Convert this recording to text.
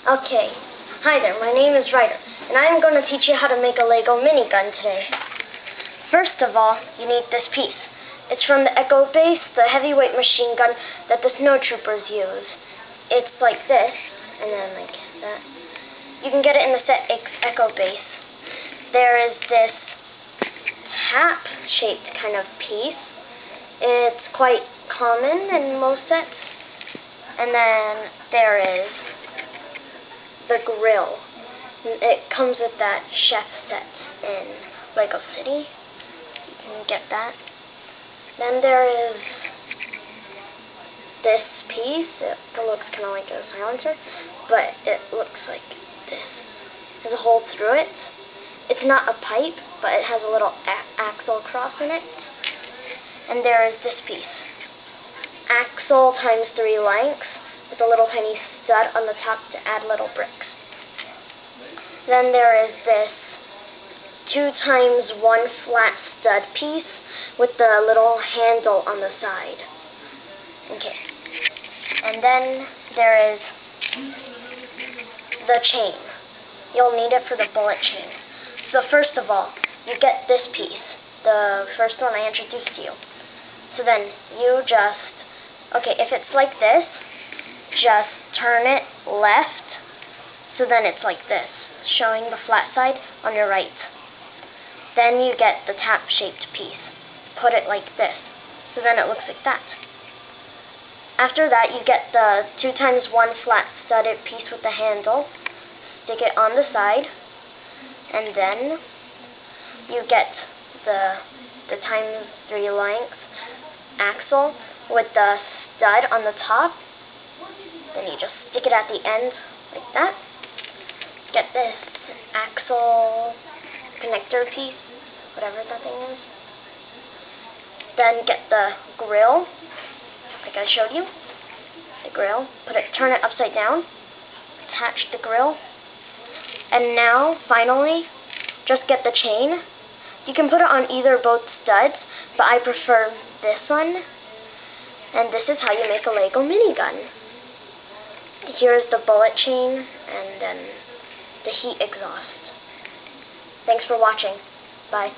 Okay, hi there, my name is Ryder, and I am going to teach you how to make a Lego minigun today. First of all, you need this piece. It's from the Echo Base, the heavyweight machine gun that the snowtroopers use. It's like this, and then like that. You can get it in the set Echo Base. There is this hat-shaped kind of piece. It's quite common in most sets. And then there is the grill. It comes with that chef set in Lego City. You can get that. Then there is this piece. It looks kind of like a silencer, but it looks like this. There's a hole through it. It's not a pipe, but it has a little axle cross in it. And there is this piece. Axle times 3 lengths with a little tiny stud on the top to add little bricks. Then there is this 2 times 1 flat stud piece with the little handle on the side. Okay. And then there is the chain. You'll need it for the bullet chain. So first of all, you get this piece, the first one I introduced to you. So then you just, okay, if it's like this, just turn it left, so then it's like this, showing the flat side on your right. Then you get the tap-shaped piece. Put it like this, so then it looks like that. After that, you get the 2 times 1 flat studded piece with the handle. Stick it on the side, and then you get the times 3 length axle with the stud on the top. Then you just stick it at the end like that. Get this axle connector piece, whatever that thing is. Then get the grill, like I showed you. The grill. Turn it upside down. Attach the grill. And now, finally, just get the chain. You can put it on either or both studs, but I prefer this one. And this is how you make a Lego minigun. Here's the bullet chain, and then the heat exhaust. Thanks for watching. Bye.